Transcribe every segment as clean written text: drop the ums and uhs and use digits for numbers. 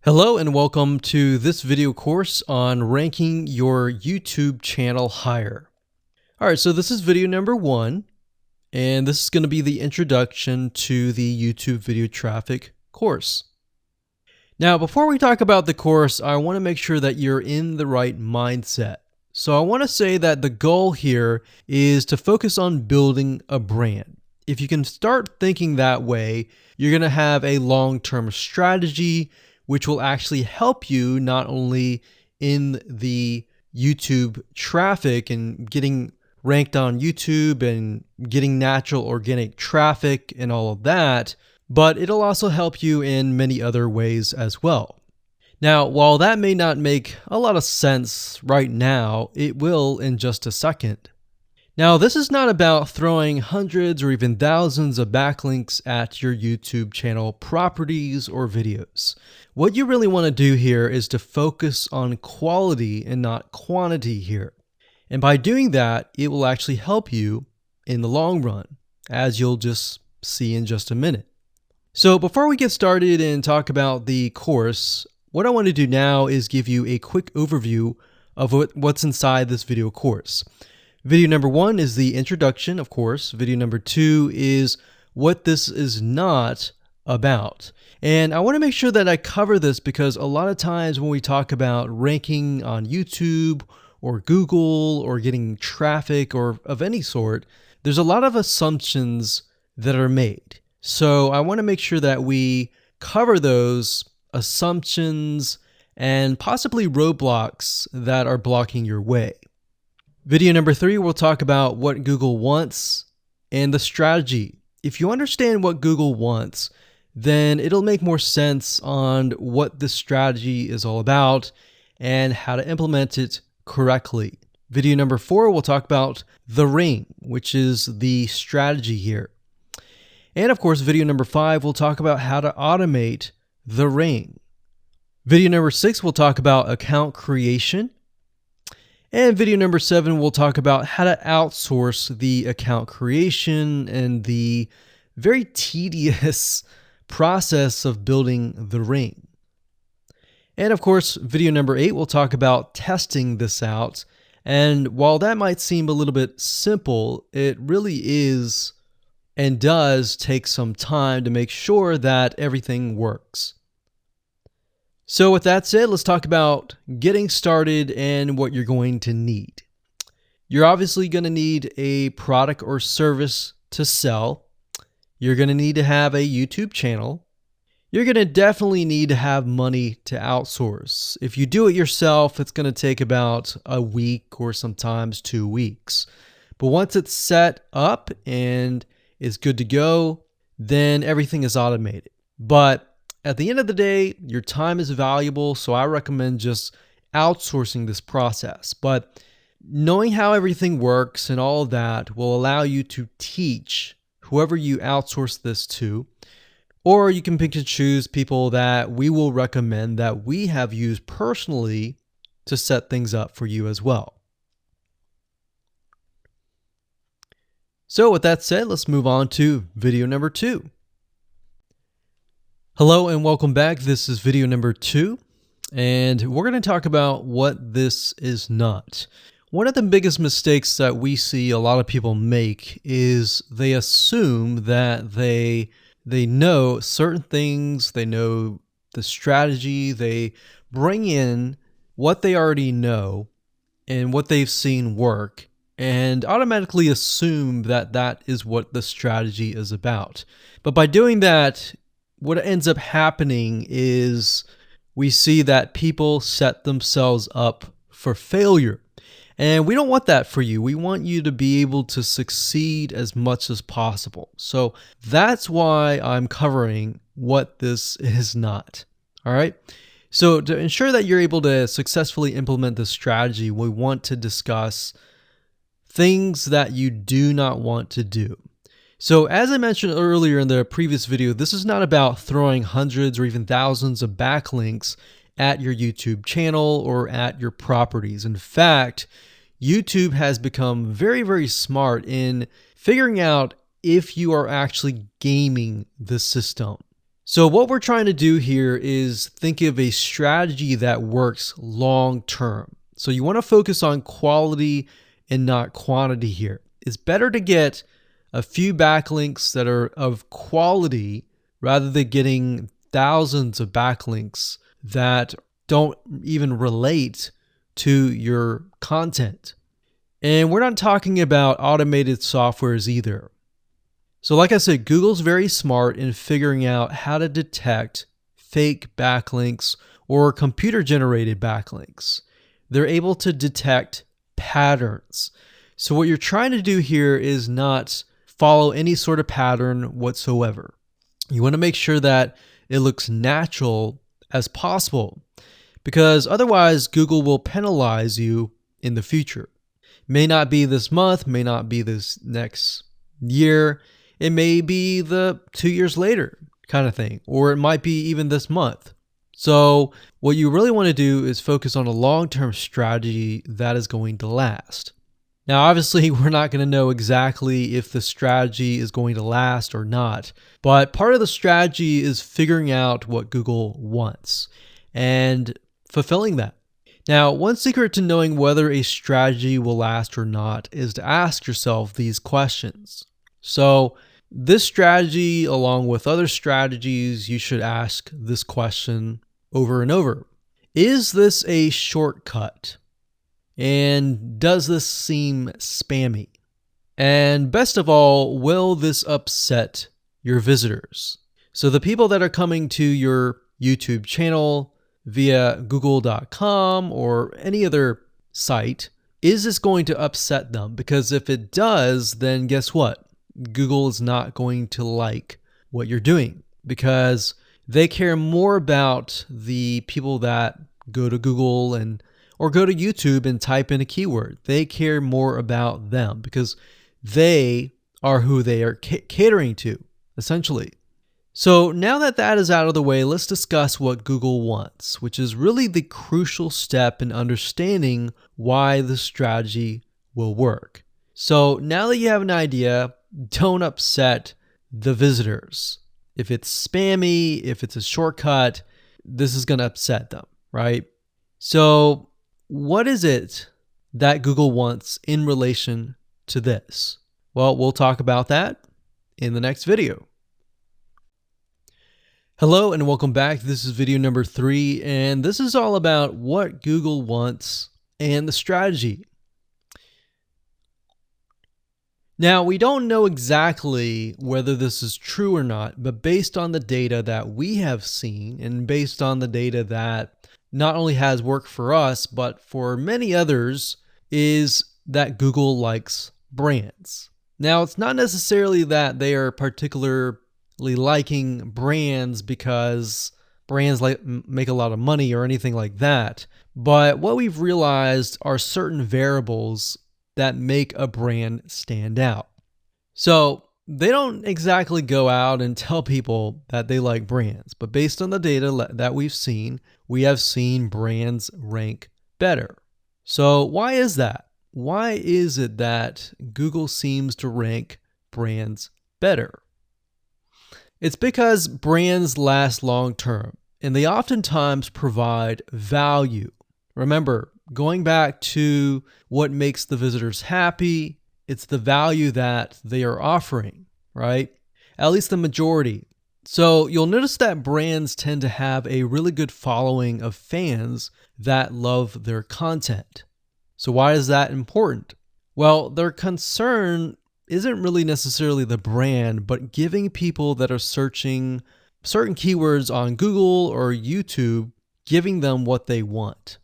Hello and welcome to this video course on ranking your YouTube channel higher. All right, so this is video number 1, and this is going to be the introduction to the YouTube video traffic course. Now, before we talk about the course, I want to make sure that you're in the right mindset. So I want to say that the goal here is to focus on building a brand. If you can start thinking that way, you're going to have a long-term strategy which will actually help you not only in the YouTube traffic and getting ranked on YouTube and getting natural organic traffic and all of that, but it'll also help you in many other ways as well. Now, while that may not make a lot of sense right now, it will in just a second. Now, this is not about throwing hundreds or even thousands of backlinks at your YouTube channel properties or videos. What you really want to do here is to focus on quality and not quantity here. And by doing that, it will actually help you in the long run, as you'll just see in just a minute. So before we get started and talk about the course, what I want to do now is give you a quick overview of what's inside this video course. Video number 1 is the introduction, of course. Video number 2 is what this is not about. And I want to make sure that I cover this because a lot of times when we talk about ranking on YouTube or Google or getting traffic or of any sort, there's a lot of assumptions that are made. So I want to make sure that we cover those assumptions and possibly roadblocks that are blocking your way. Video number 3, we'll talk about what Google wants and the strategy. If you understand what Google wants, then it'll make more sense on what this strategy is all about and how to implement it correctly. Video number 4, we'll talk about the ring, which is the strategy here. And of course, video number 5, we'll talk about how to automate the ring. Video number 6, we'll talk about account creation. And video number 7, we'll talk about how to outsource the account creation and the very tedious process of building the ring. And of course, video number 8, we'll talk about testing this out. And while that might seem a little bit simple, it really is and does take some time to make sure that everything works. So with that said, let's talk about getting started and what you're going to need. You're obviously going to need a product or service to sell. You're going to need to have a YouTube channel. You're going to definitely need to have money to outsource. If you do it yourself, it's going to take about a week or sometimes 2 weeks. But once it's set up and is good to go, then everything is automated. But at the end of the day, your time is valuable, so I recommend just outsourcing this process. But knowing how everything works and all of that will allow you to teach whoever you outsource this to, or you can pick and choose people that we will recommend that we have used personally to set things up for you as well. So with that said, let's move on to video number 2. Hello and welcome back. This is video number 2, and we're going to talk about what this is not. One of the biggest mistakes that we see a lot of people make is they assume that they know certain things, they know the strategy, they bring in what they already know and what they've seen work, and automatically assume that that is what the strategy is about. But by doing that, what ends up happening is we see that people set themselves up for failure. And we don't want that for you. We want you to be able to succeed as much as possible. So that's why I'm covering what this is not. All right. So to ensure that you're able to successfully implement this strategy, we want to discuss things that you do not want to do. So as I mentioned earlier in the previous video, this is not about throwing hundreds or even thousands of backlinks at your YouTube channel or at your properties. In fact, YouTube has become very, very smart in figuring out if you are actually gaming the system. So what we're trying to do here is think of a strategy that works long term. So you want to focus on quality and not quantity here. It's better to get a few backlinks that are of quality rather than getting thousands of backlinks that don't even relate to your content. And we're not talking about automated softwares either. So like I said, Google's very smart in figuring out how to detect fake backlinks or computer-generated backlinks. They're able to detect patterns. So what you're trying to do here is not follow any sort of pattern whatsoever. You want to make sure that it looks natural as possible, because otherwise Google will penalize you in the future. May not be this month, may not be this next year. It may be the 2 years later kind of thing, or it might be even this month. So what you really want to do is focus on a long-term strategy that is going to last. Now, obviously, we're not going to know exactly if the strategy is going to last or not, but part of the strategy is figuring out what Google wants and fulfilling that. Now, one secret to knowing whether a strategy will last or not is to ask yourself these questions. So this strategy, along with other strategies, you should ask this question over and over. Is this a shortcut? And does this seem spammy? And best of all, will this upset your visitors? So the people that are coming to your YouTube channel via google.com or any other site, is this going to upset them? Because if it does, then guess what? Google is not going to like what you're doing, because they care more about the people that go to Google or go to YouTube and type in a keyword. They care more about them because they are who they are catering to, essentially. So now that that is out of the way, let's discuss what Google wants, which is really the crucial step in understanding why the strategy will work. So now that you have an idea, don't upset the visitors. If it's spammy, if it's a shortcut, this is going to upset them, right? So what is it that Google wants in relation to this? Well, we'll talk about that in the next video. Hello and welcome back. This is video number 3, and this is all about what Google wants and the strategy. Now, we don't know exactly whether this is true or not, but based on the data that we have seen and based on the data that not only has worked for us, but for many others, is that Google likes brands. Now, it's not necessarily that they are particularly liking brands because brands make a lot of money or anything like that, but what we've realized are certain variables that make a brand stand out. So they don't exactly go out and tell people that they like brands, but based on the data that we have seen brands rank better. So why is that? Why is it that Google seems to rank brands better? It's because brands last long term, and they oftentimes provide value. Remember, going back to what makes the visitors happy, it's the value that they are offering, right? At least the majority. So you'll notice that brands tend to have a really good following of fans that love their content. So why is that important? Well, their concern isn't really necessarily the brand, but giving people that are searching certain keywords on Google or YouTube, giving them what they want.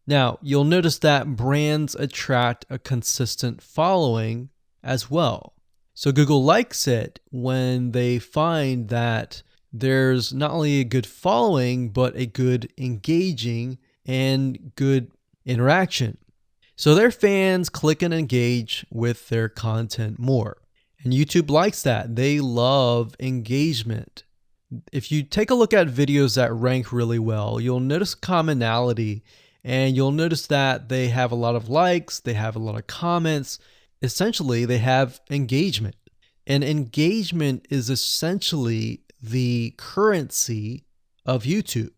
Now, you'll notice that brands attract a consistent following as well. So Google likes it when they find that there's not only a good following, but a good engaging and good interaction. So their fans click and engage with their content more. And YouTube likes that. They love engagement. If you take a look at videos that rank really well, you'll notice commonality. And you'll notice that they have a lot of likes, they have a lot of comments. Essentially, they have engagement. And engagement is essentially the currency of YouTube.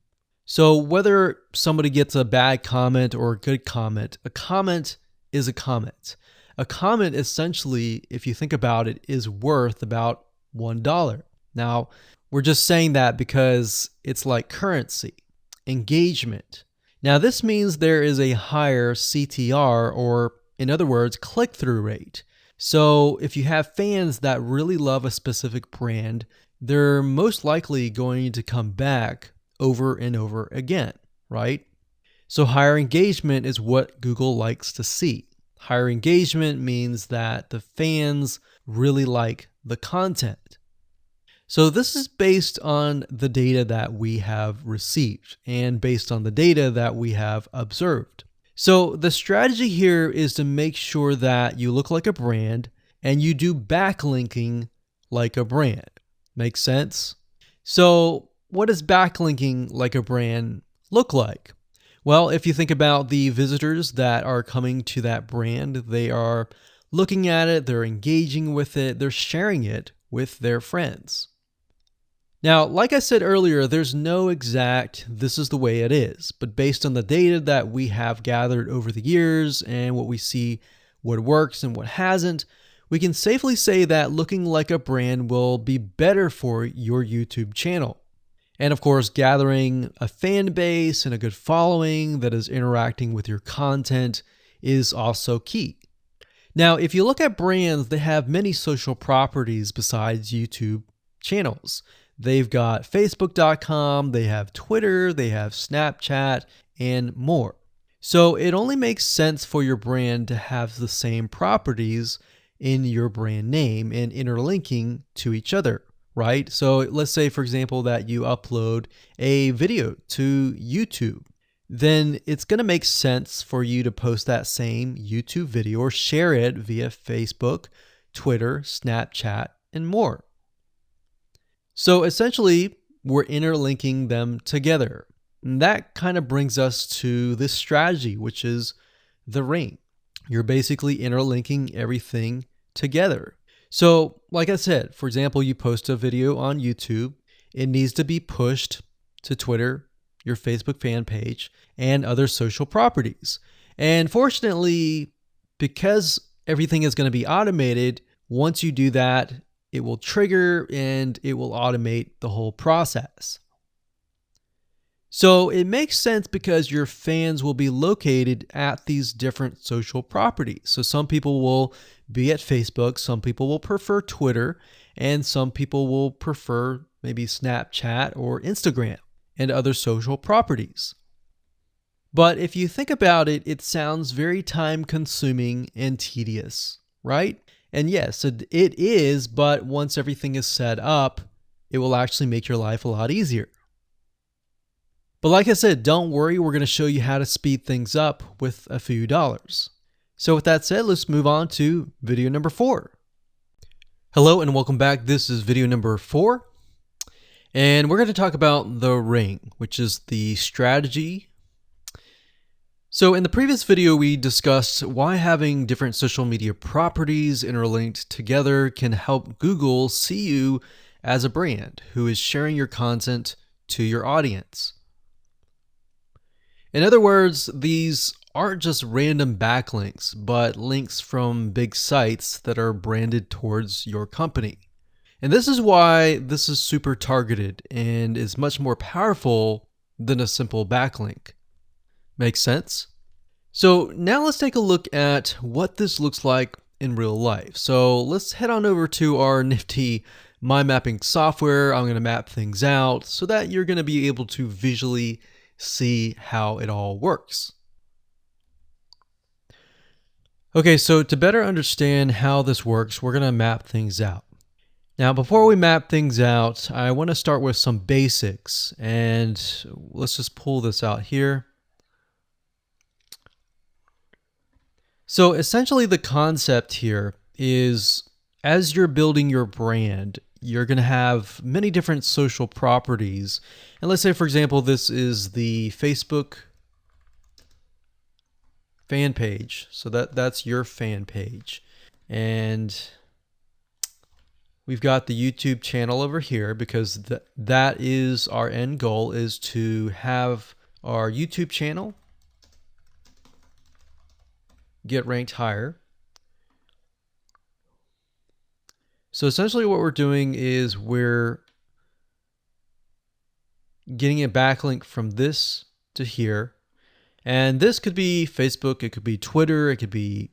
So whether somebody gets a bad comment or a good comment, a comment is a comment. A comment essentially, if you think about it, is worth about $1. Now, we're just saying that because it's like currency, engagement. Now, this means there is a higher CTR, or in other words, click-through rate. So if you have fans that really love a specific brand, they're most likely going to come back over and over again, right? So higher engagement is what Google likes to see. Higher engagement means that the fans really like the content. So this is based on the data that we have received and based on the data that we have observed. So the strategy here is to make sure that you look like a brand and you do backlinking like a brand. Make sense? So what does backlinking like a brand look like? Well, if you think about the visitors that are coming to that brand, they are looking at it, they're engaging with it, they're sharing it with their friends. Now, like I said earlier, there's no exact this is the way it is, but based on the data that we have gathered over the years and what we see what works and what hasn't, we can safely say that looking like a brand will be better for your YouTube channel. And of course, gathering a fan base and a good following that is interacting with your content is also key. Now, if you look at brands, they have many social properties besides YouTube channels. They've got Facebook.com, they have Twitter, they have Snapchat, and more. So it only makes sense for your brand to have the same properties in your brand name and interlinking to each other, right? So let's say, for example, that you upload a video to YouTube. Then it's going to make sense for you to post that same YouTube video or share it via Facebook, Twitter, Snapchat, and more. So essentially, we're interlinking them together. And that kind of brings us to this strategy, which is the ring. You're basically interlinking everything together. So like I said, for example, you post a video on YouTube, it needs to be pushed to Twitter, your Facebook fan page, and other social properties. And fortunately, because everything is going to be automated, once you do that, it will trigger and it will automate the whole process. So it makes sense because your fans will be located at these different social properties. So some people will be at Facebook, some people will prefer Twitter, and some people will prefer maybe Snapchat or Instagram and other social properties. But if you think about it, it sounds very time consuming and tedious, right? And yes, it is, but once everything is set up, it will actually make your life a lot easier. But like I said, don't worry, we're going to show you how to speed things up with a few dollars. So with that said, let's move on to video number 4. Hello and welcome back. This is video number 4. And we're going to talk about the ring, which is the strategy. So in the previous video, we discussed why having different social media properties interlinked together can help Google see you as a brand who is sharing your content to your audience. In other words, these aren't just random backlinks, but links from big sites that are branded towards your company. And this is why this is super targeted and is much more powerful than a simple backlink. Makes sense? So now let's take a look at what this looks like in real life. So let's head on over to our nifty mind mapping software. I'm going to map things out so that you're going to be able to visually see how it all works. Okay, so to better understand how this works, we're going to map things out. Now, before we map things out, I want to start with some basics, and let's just pull this out here. So essentially the concept here is as you're building your brand, you're going to have many different social properties. And let's say, for example, this is the Facebook fan page. So that's your fan page. And we've got the YouTube channel over here because that is our end goal, is to have our YouTube channel get ranked higher. So essentially what we're doing is we're getting a backlink from this to here. And this could be Facebook, it could be Twitter, it could be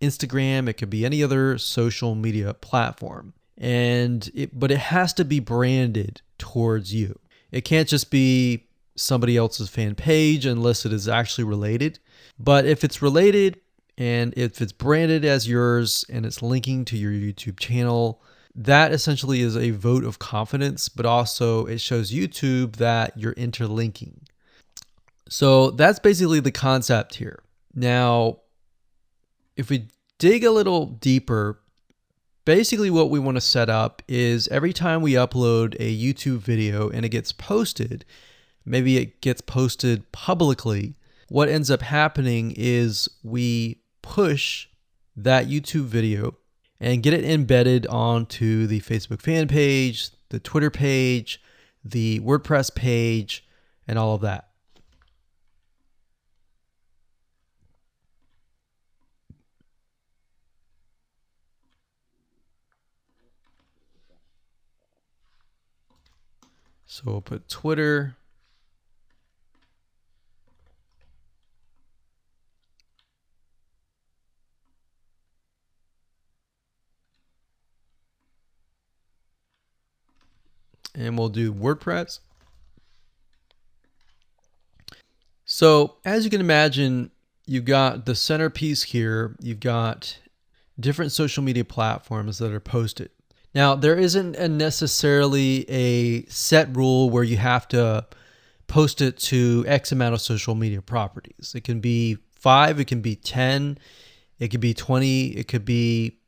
Instagram, it could be any other social media platform. But it has to be branded towards you. It can't just be somebody else's fan page unless it is actually related. But if it's related and if it's branded as yours and it's linking to your YouTube channel, that essentially is a vote of confidence, but also it shows YouTube that you're interlinking. So that's basically the concept here. Now, if we dig a little deeper, basically what we want to set up is every time we upload a YouTube video and it gets posted, maybe it gets posted publicly, what ends up happening is we push that YouTube video and get it embedded onto the Facebook fan page, the Twitter page, the WordPress page, and all of that. So we'll put Twitter. And we'll do WordPress. So as you can imagine, you've got the centerpiece here. You've got different social media platforms that are posted. Now, there isn't necessarily a set rule where you have to post it to X amount of social media properties. It can be 5, it can be 10, it could be 20, it could be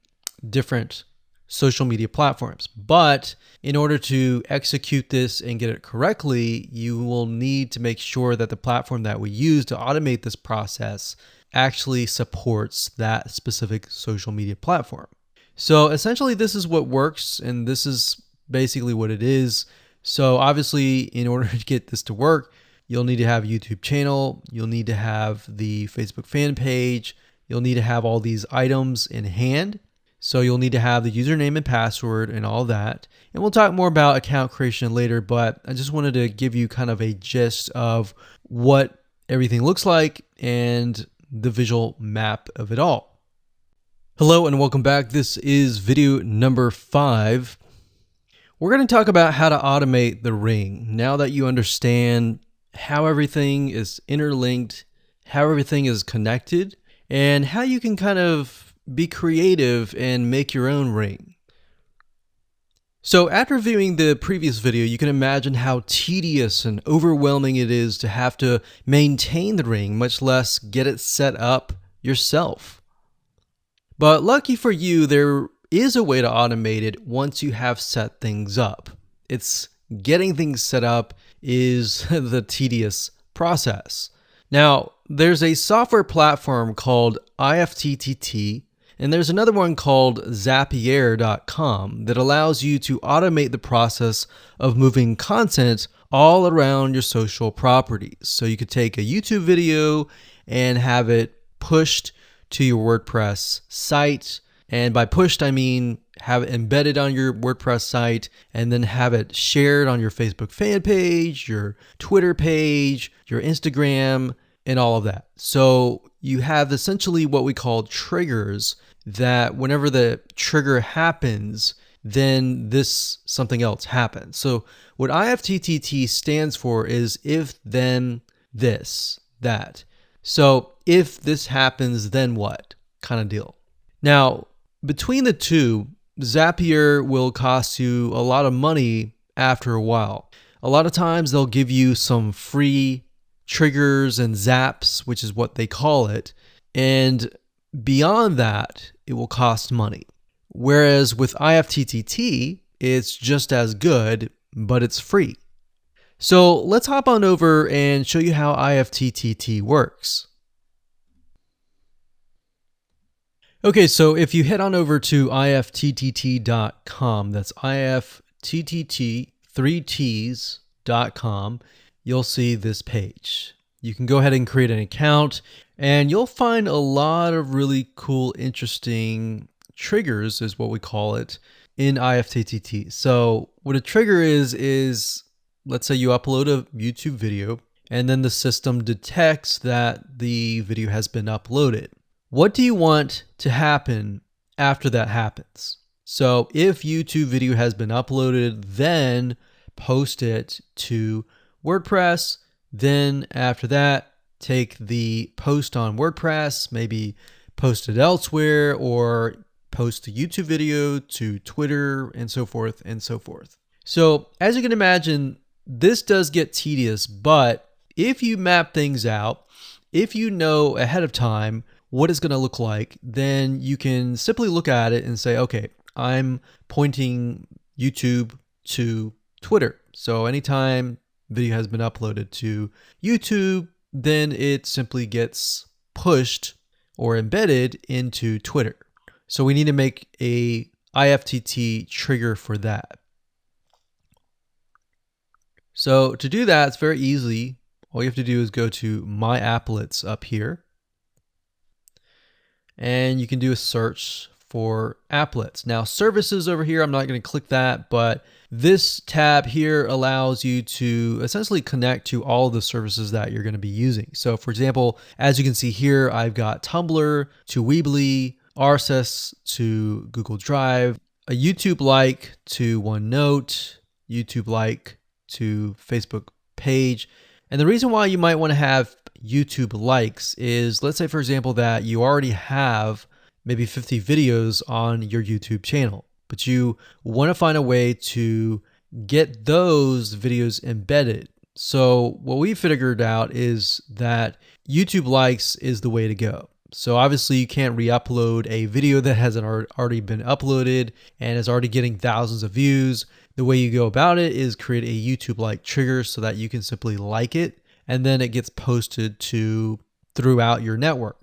different social media platforms. But in order to execute this and get it correctly, you will need to make sure that the platform that we use to automate this process actually supports that specific social media platform. So essentially this is what works, and this is basically what it is. So obviously in order to get this to work, you'll need to have a YouTube channel, you'll need to have the Facebook fan page, you'll need to have all these items in hand. So you'll need to have the username and password and all that. And we'll talk more about account creation later, but I just wanted to give you kind of a gist of what everything looks like and the visual map of it all. Hello and welcome back. This is video number 5. We're going to talk about how to automate the ring. Now that you understand how everything is interlinked, how everything is connected, and how you can kind of be creative and make your own ring. So after viewing the previous video, you can imagine how tedious and overwhelming it is to have to maintain the ring, much less get it set up yourself. But lucky for you, there is a way to automate it once you have set things up. It's getting things set up is the tedious process. Now, there's a software platform called IFTTT, and there's another one called Zapier.com that allows you to automate the process of moving content all around your social properties. So you could take a YouTube video and have it pushed to your WordPress site. And by pushed, I mean have it embedded on your WordPress site and then have it shared on your Facebook fan page, your Twitter page, your Instagram, and all of that. So you have essentially what we call triggers that whenever the trigger happens, then something else happens. So what IFTTT stands for is if, then, this, that. So if this happens, then what kind of deal. Now, between the two, Zapier will cost you a lot of money after a while. A lot of times they'll give you some free triggers and zaps, which is what they call it. And beyond that, it will cost money. Whereas with IFTTT, it's just as good, but it's free. So let's hop on over and show you how IFTTT works. Okay, so if you head on over to ifttt.com, that's ifttt, 3ts.com, you'll see this page. You can go ahead and create an account, and you'll find a lot of really cool, interesting triggers, is what we call it, in ifttt. So what a trigger is let's say you upload a YouTube video, and then the system detects that the video has been uploaded. What do you want to happen after that happens? So if YouTube video has been uploaded, then post it to WordPress. Then after that, take the post on WordPress, maybe post it elsewhere, or post the YouTube video to Twitter, and so forth and so forth. So as you can imagine, this does get tedious, but if you map things out, if you know ahead of time what it's going to look like, then you can simply look at it and say, okay, I'm pointing YouTube to Twitter. So anytime video has been uploaded to YouTube, then it simply gets pushed or embedded into Twitter. So we need to make a IFTTT trigger for that. So to do that, it's very easy. All you have to do is go to My Applets up here, and you can do a search for applets. Now services over here, I'm not going to click that, but this tab here allows you to essentially connect to all of the services that you're going to be using. So for example, as you can see here, I've got Tumblr to Weebly, RSS to Google Drive, a YouTube like to OneNote, YouTube like to Facebook page. And the reason why you might want to have YouTube likes is, let's say for example that you already have maybe 50 videos on your YouTube channel, but you want to find a way to get those videos embedded. So what we figured out is that YouTube likes is the way to go. So obviously you can't re-upload a video that hasn't already been uploaded and is already getting thousands of views. The way you go about it is create a YouTube like trigger so that you can simply like it, and then it gets posted to throughout your network.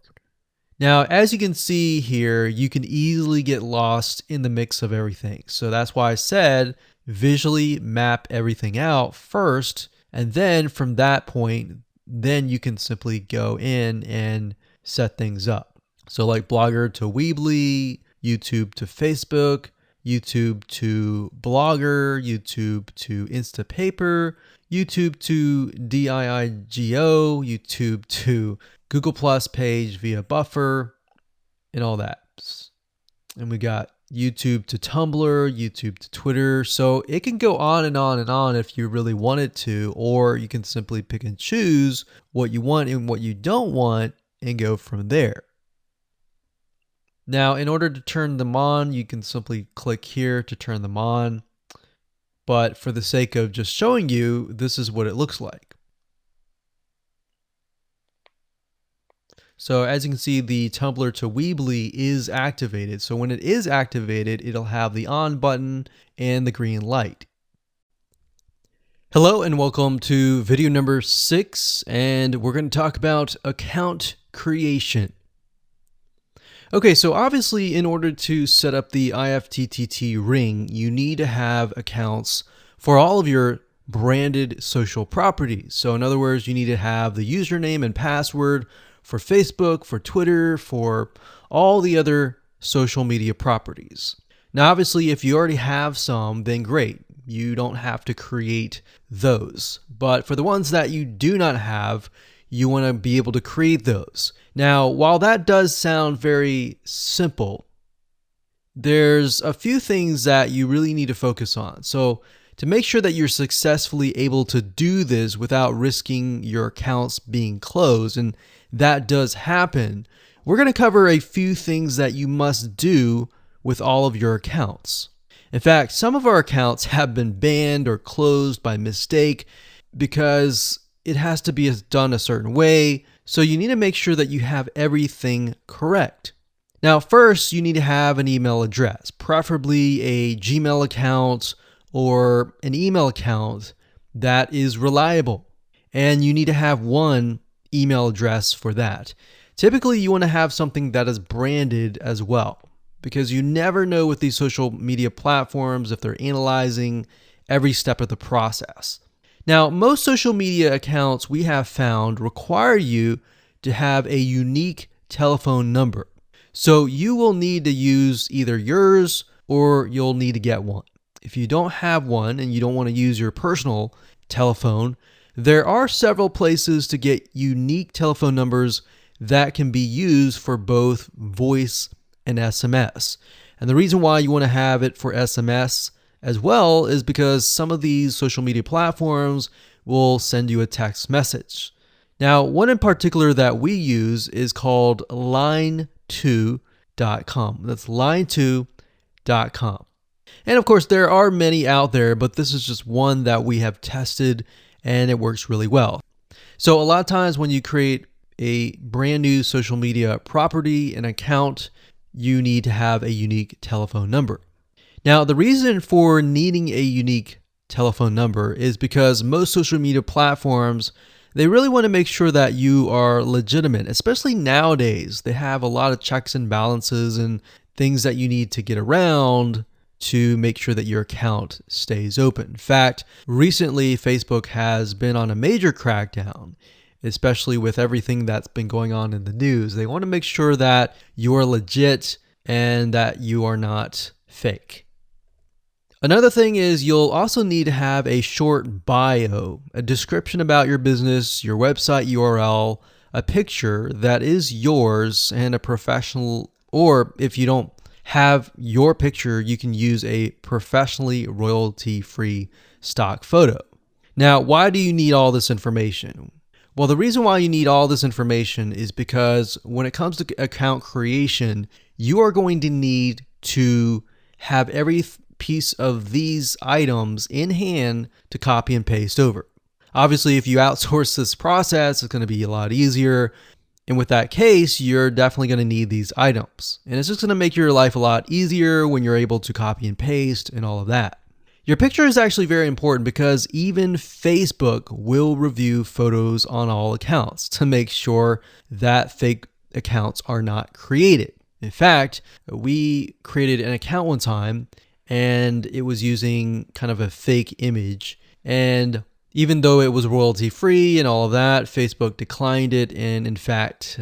Now, as you can see here, you can easily get lost in the mix of everything. So that's why I said visually map everything out first, and then from that point, then you can simply go in and set things up. So like Blogger to Weebly, YouTube to Facebook, YouTube to Blogger, YouTube to Instapaper, YouTube to DIIGO, YouTube to Google Plus page via Buffer, and all that. And we got YouTube to Tumblr, YouTube to Twitter. So it can go on and on and on if you really want it to, or you can simply pick and choose what you want and what you don't want and go from there. Now, in order to turn them on, you can simply click here to turn them on. But for the sake of just showing you, this is what it looks like. So as you can see, the Tumblr to Weebly is activated. So when it is activated, it'll have the on button and the green light. Hello and welcome to video number 6, and we're going to talk about account creation. Okay, so obviously in order to set up the IFTTT ring, you need to have accounts for all of your branded social properties. So in other words, you need to have the username and password for Facebook, for Twitter, for all the other social media properties. Now, obviously, if you already have some, then great. You don't have to create those. But for the ones that you do not have, you want to be able to create those. Now, while that does sound very simple, there's a few things that you really need to focus on. So to make sure that you're successfully able to do this without risking your accounts being closed, and that does happen, we're going to cover a few things that you must do with all of your accounts. In fact, some of our accounts have been banned or closed by mistake because it has to be done a certain way. So you need to make sure that you have everything correct. Now, first, you need to have an email address, preferably a Gmail account or an email account that is reliable. And you need to have one email address for that. Typically, you want to have something that is branded as well, because you never know with these social media platforms if they're analyzing every step of the process. Now, most social media accounts we have found require you to have a unique telephone number. So you will need to use either yours or you'll need to get one. If you don't have one and you don't want to use your personal telephone, there are several places to get unique telephone numbers that can be used for both voice and SMS. And the reason why you want to have it for SMS as well is because some of these social media platforms will send you a text message. Now, one in particular that we use is called line2.com. That's line2.com. And of course, there are many out there, but this is just one that we have tested and it works really well. So a lot of times when you create a brand new social media property, an account, you need to have a unique telephone number. Now, the reason for needing a unique telephone number is because most social media platforms, they really want to make sure that you are legitimate, especially nowadays. They have a lot of checks and balances and things that you need to get around to make sure that your account stays open. In fact, recently Facebook has been on a major crackdown, especially with everything that's been going on in the news. They want to make sure that you are legit and that you are not fake. Another thing is you'll also need to have a short bio, a description about your business, your website URL, a picture that is yours, and a professional, or if you don't have your picture, you can use a professionally royalty-free stock photo. Now, why do you need all this information? Well, the reason why you need all this information is because when it comes to account creation, you are going to need to have every piece of these items in hand to copy and paste over. Obviously, if you outsource this process, it's going to be a lot easier. And with that case, you're definitely going to need these items. And it's just going to make your life a lot easier when you're able to copy and paste and all of that. Your picture is actually very important because even Facebook will review photos on all accounts to make sure that fake accounts are not created. In fact, we created an account one time and it was using kind of a fake image. And even though it was royalty free and all of that, Facebook declined it and in fact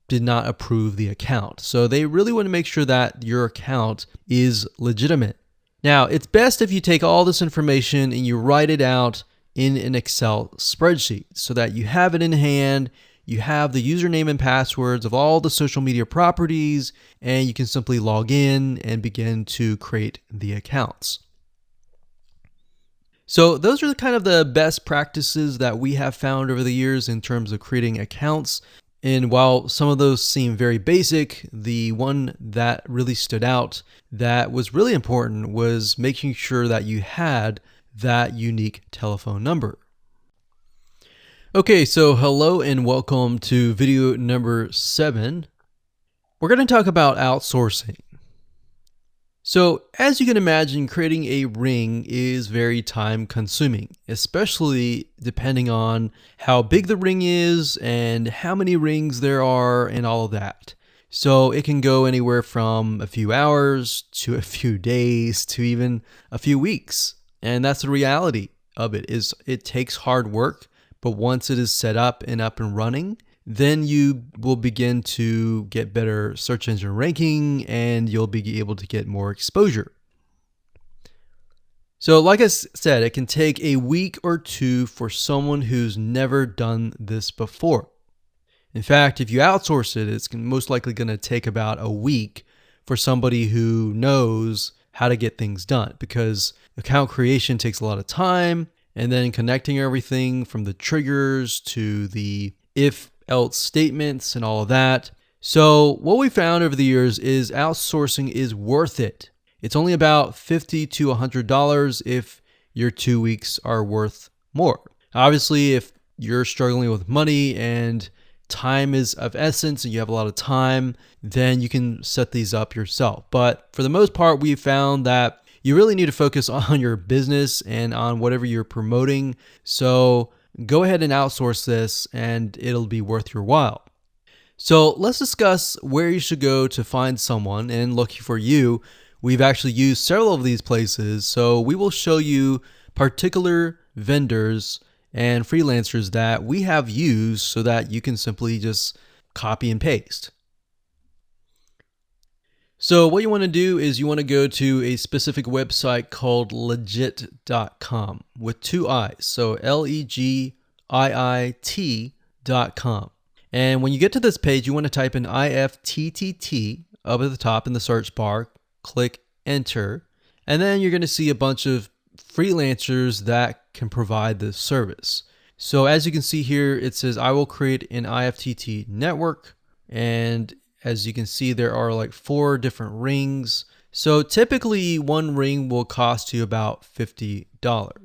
did not approve the account. So they really want to make sure that your account is legitimate. Now, it's best if you take all this information and you write it out in an Excel spreadsheet so that you have it in hand, you have the username and passwords of all the social media properties, and you can simply log in and begin to create the accounts. So those are kind of the best practices that we have found over the years in terms of creating accounts. And while some of those seem very basic, the one that really stood out that was really important was making sure that you had that unique telephone number. Okay, so hello and welcome to video number 7. We're going to talk about outsourcing. So as you can imagine, creating a ring is very time consuming, especially depending on how big the ring is and how many rings there are and all of that. So it can go anywhere from a few hours to a few days to even a few weeks. And that's the reality of it, is it takes hard work, but once it is set up and running, then you will begin to get better search engine ranking and you'll be able to get more exposure. So like I said, it can take a week or two for someone who's never done this before. In fact, if you outsource it, it's most likely going to take about a week for somebody who knows how to get things done, because account creation takes a lot of time, and then connecting everything from the triggers to the if else statements and all of that. So what we found over the years is outsourcing is worth it. It's only about $50 to $100 if your 2 weeks are worth more. Obviously, if you're struggling with money and time is of essence and you have a lot of time, then you can set these up yourself. But for the most part, we've found that you really need to focus on your business and on whatever you're promoting. So go ahead and outsource this and it'll be worth your while. So let's discuss where you should go to find someone, and lucky for you, we've actually used several of these places, so we will show you particular vendors and freelancers that we have used so that you can simply just copy and paste. So what you want to do is you want to go to a specific website called legit.com with two I's, so LEGIIT.com. And when you get to this page, you want to type in IFTTT up at the top in the search bar, click enter, and then you're going to see a bunch of freelancers that can provide this service. So as you can see here, it says I will create an IFTTT network, and as you can see, there are like 4 different rings. So typically one ring will cost you about $50.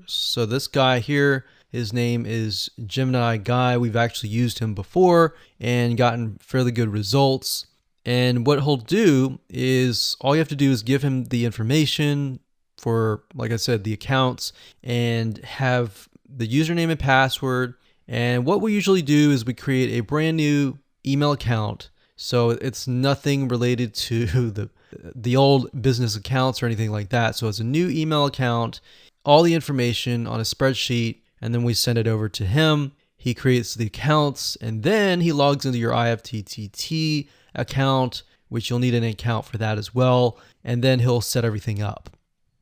So this guy here, his name is Gemini Guy. We've actually used him before and gotten fairly good results. And what he'll do is all you have to do is give him the information for, like I said, the accounts, and have the username and password. And what we usually do is we create a brand new email account. So it's nothing related to the old business accounts or anything like that. So it's a new email account, all the information on a spreadsheet, and then we send it over to him. He creates the accounts, and then he logs into your IFTTT account, which you'll need an account for that as well, and then he'll set everything up.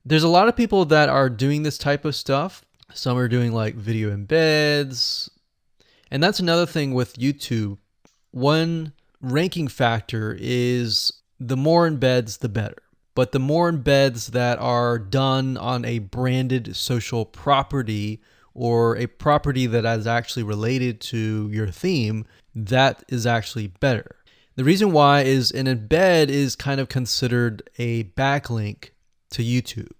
There's a lot of people that are doing this type of stuff. Some are doing like video embeds, and that's another thing with YouTube. One ranking factor is the more embeds, the better. But the more embeds that are done on a branded social property or a property that is actually related to your theme, that is actually better. The reason why is an embed is kind of considered a backlink to YouTube.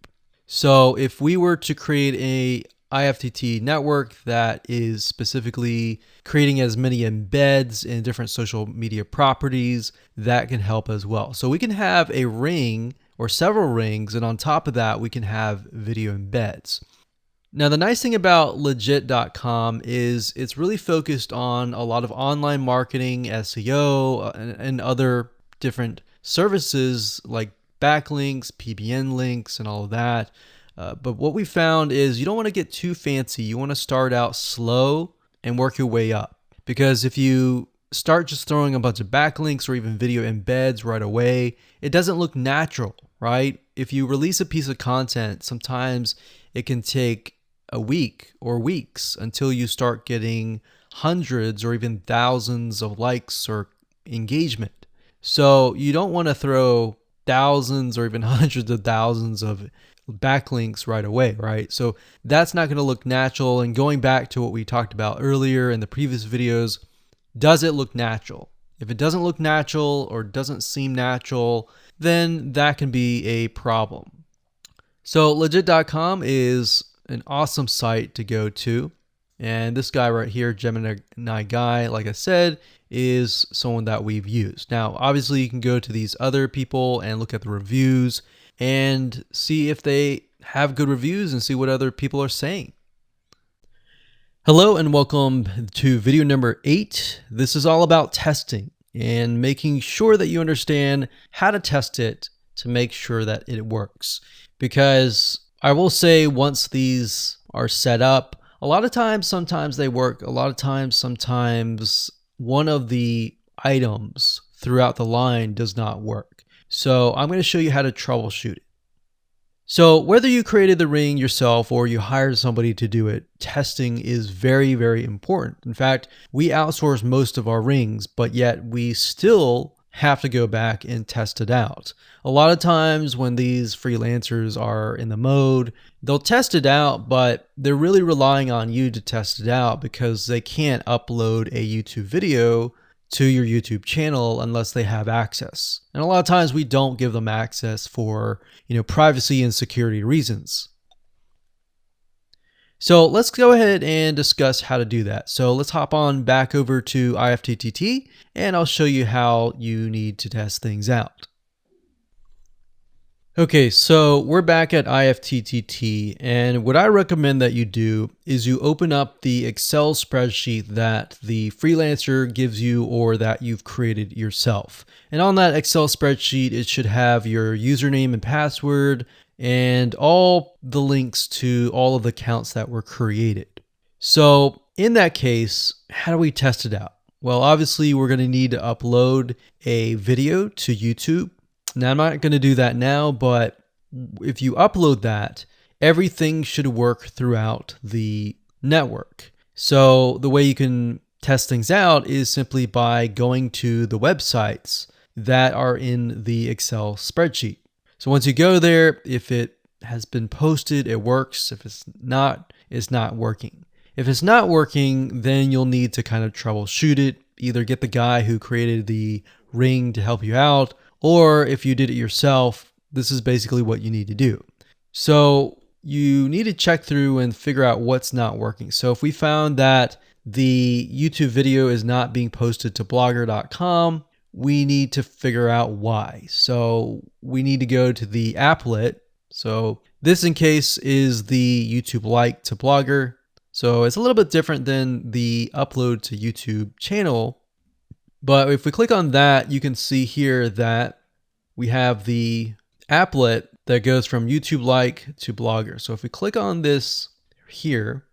So if we were to create a IFTTT network that is specifically creating as many embeds in different social media properties, that can help as well. So we can have a ring or several rings, and on top of that, we can have video embeds. Now, the nice thing about legit.com is it's really focused on a lot of online marketing, SEO, and other different services like backlinks, PBN links, and all of that. But what we found is you don't want to get too fancy. You want to start out slow and work your way up. Because if you start just throwing a bunch of backlinks or even video embeds right away, it doesn't look natural, right? If you release a piece of content, sometimes it can take a week or weeks until you start getting hundreds or even thousands of likes or engagement. So you don't want to throw thousands or even hundreds of thousands of backlinks right away, right? So that's not going to look natural. And going back to what we talked about earlier in the previous videos, does it look natural? If it doesn't look natural or doesn't seem natural, then that can be a problem. So legit.com is an awesome site to go to. And this guy right here, Gemini Guy, like I said, is someone that we've used. Now, obviously, you can go to these other people and look at the reviews and see if they have good reviews and see what other people are saying. Hello and welcome to video number 8. This is all about testing and making sure that you understand how to test it to make sure that it works. Because I will say once these are set up, a lot of times, sometimes they work. A lot of times, sometimes one of the items throughout the line does not work. So I'm going to show you how to troubleshoot it. So whether you created the ring yourself or you hired somebody to do it, testing is very, very important. In fact, we outsource most of our rings, but yet we still have to go back and test it out. A lot of times when these freelancers are in the mode, they'll test it out, but they're really relying on you to test it out because they can't upload a YouTube video to your YouTube channel unless they have access. And a lot of times we don't give them access for, privacy and security reasons. So let's go ahead and discuss how to do that. So let's hop on back over to IFTTT and I'll show you how you need to test things out. Okay, so we're back at IFTTT, and what I recommend that you do is you open up the Excel spreadsheet that the freelancer gives you or that you've created yourself. And on that Excel spreadsheet, it should have your username and password and all the links to all of the accounts that were created. So in that case, how do we test it out? Well, obviously we're going to need to upload a video to YouTube. Now, I'm not going to do that now, but if you upload that, everything should work throughout the network. So the way you can test things out is simply by going to the websites that are in the Excel spreadsheet. So once you go there, if it has been posted, it works. If it's not working. If it's not working, then you'll need to kind of troubleshoot it. Either get the guy who created the ring to help you out, or if you did it yourself, this is basically what you need to do. So you need to check through and figure out what's not working. So if we found that the YouTube video is not being posted to blogger.com, we need to figure out why. So we need to go to the applet. So this in case is the YouTube like to Blogger. So it's a little bit different than the upload to YouTube channel. But if we click on that, you can see here that we have the applet that goes from YouTube like to Blogger. So if we click on this here,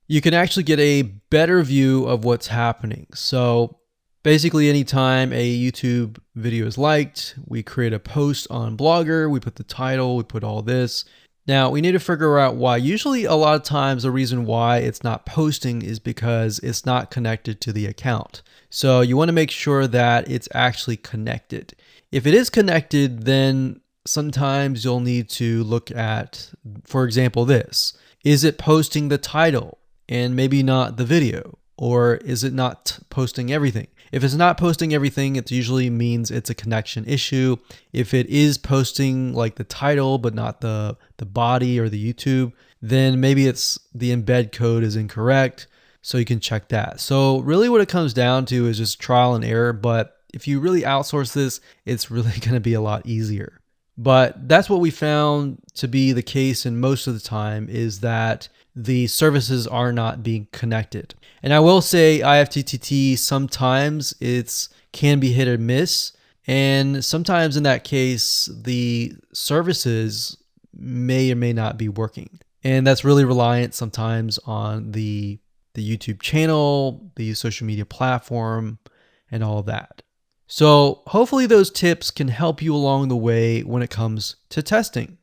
you can actually get a better view of what's happening. So basically anytime a YouTube video is liked, we create a post on Blogger, we put the title, we put all this. Now we need to figure out why. Usually a lot of times the reason why it's not posting is because it's not connected to the account. So you want to make sure that it's actually connected. If it is connected, then sometimes you'll need to look at, for example, this. Is it posting the title and maybe not the video? Or is it not posting everything? If it's not posting everything, it usually means it's a connection issue. If it is posting like the title, but not the body or the YouTube, then maybe it's the embed code is incorrect. So you can check that. So really what it comes down to is just trial and error. But if you really outsource this, it's really going to be a lot easier. But that's what we found to be the case in most of the time, is that the services are not being connected. And I will say IFTTT, sometimes it's can be hit or miss. And sometimes in that case, the services may or may not be working. And that's really reliant sometimes on the YouTube channel, the social media platform, and all of that. So hopefully those tips can help you along the way when it comes to testing.